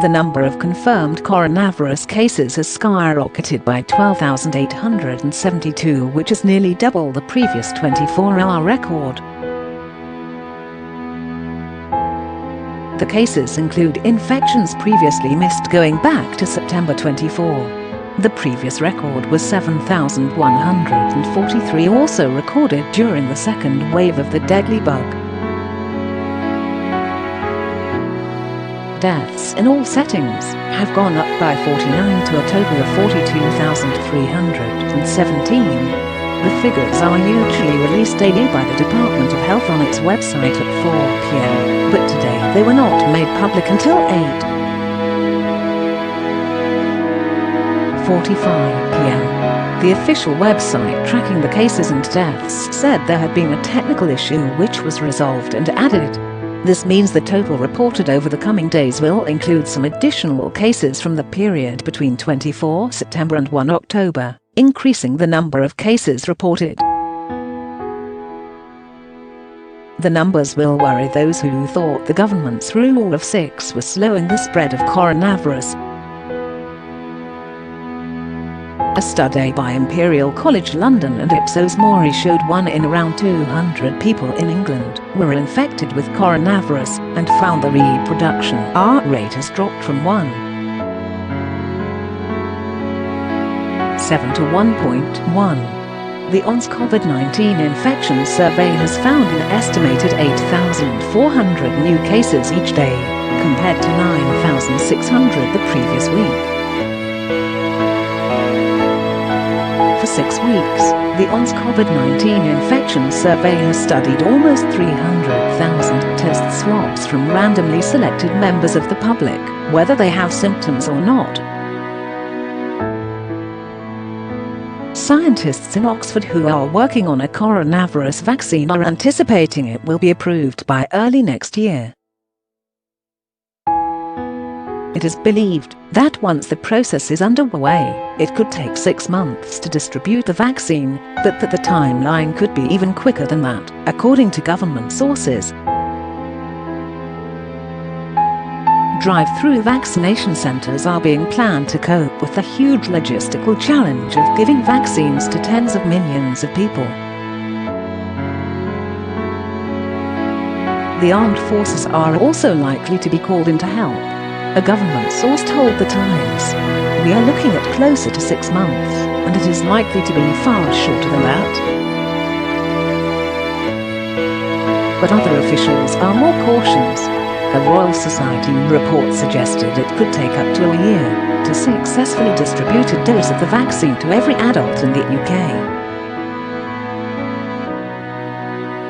The number of confirmed coronavirus cases has skyrocketed by 12,872, which is nearly double the previous 24-hour record. The cases include infections previously missed going back to September 24. The previous record was 7,143, also recorded during the second wave of the deadly bug. Deaths in all settings have gone up by 49 to a total of 42,317. The figures are usually released daily by the Department of Health on its website at 4 p.m, but today they were not made public until 8:45 p.m. The official website tracking the cases and deaths said there had been a technical issue which was resolved and added. This means the total reported over the coming days will include some additional cases from the period between 24 September and 1 October, increasing the number of cases reported. The numbers will worry those who thought the government's rule of 6 was slowing the spread of coronavirus. A study by Imperial College London and Ipsos Mori showed 1 in around 200 people in England were infected with coronavirus and found the reproduction rate has dropped from 1.7 to 1.1. The ONS COVID-19 infection survey has found an estimated 8,400 new cases each day, compared to 9,600 the previous week. For 6 weeks, the ONS COVID-19 infection survey has studied almost 300,000 test swabs from randomly selected members of the public, whether they have symptoms or not. Scientists in Oxford who are working on a coronavirus vaccine are anticipating it will be approved by early next year. It is believed that once the process is underway, it could take 6 months to distribute the vaccine, but that the timeline could be even quicker than that, according to government sources. Drive-through vaccination centers are being planned to cope with the huge logistical challenge of giving vaccines to tens of millions of people. The armed forces are also likely to be called in to help. A government source told The Times, "We are looking at closer to 6 months, and it is likely to be far shorter than that." But other officials are more cautious. A Royal Society report suggested it could take up to a year to successfully distribute a dose of the vaccine to every adult in the UK.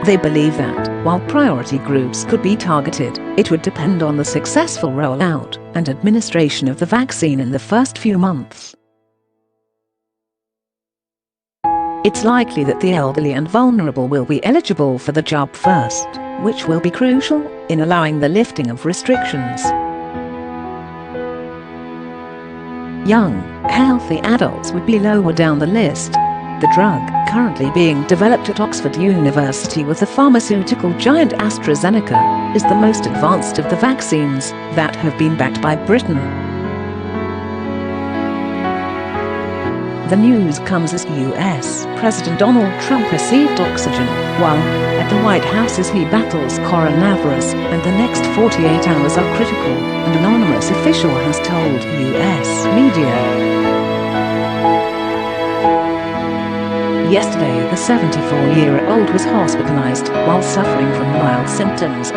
They believe that, while priority groups could be targeted, it would depend on the successful rollout and administration of the vaccine in the first few months. It's likely that the elderly and vulnerable will be eligible for the jab first, which will be crucial in allowing the lifting of restrictions. Young, healthy adults would be lower down the list. The drug, currently being developed at Oxford University with the pharmaceutical giant AstraZeneca, is the most advanced of the vaccines that have been backed by Britain. The news comes as US President Donald Trump received oxygen while at the White House as he battles coronavirus, and the next 48 hours are critical, an anonymous official has told US media. Yesterday, the 74-year-old was hospitalized while suffering from mild symptoms.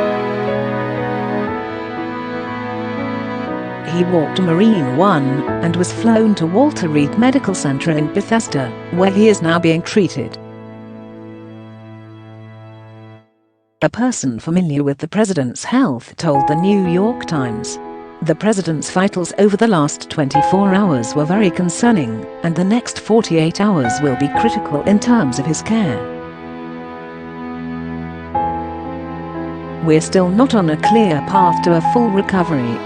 He walked to Marine One and was flown to Walter Reed Medical Center in Bethesda, where he is now being treated. A person familiar with the president's health told the New York Times, "The president's vitals over the last 24 hours were very concerning, and the next 48 hours will be critical in terms of his care. We're still not on a clear path to a full recovery."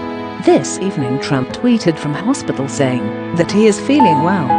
This evening Trump tweeted from hospital saying that he is feeling well.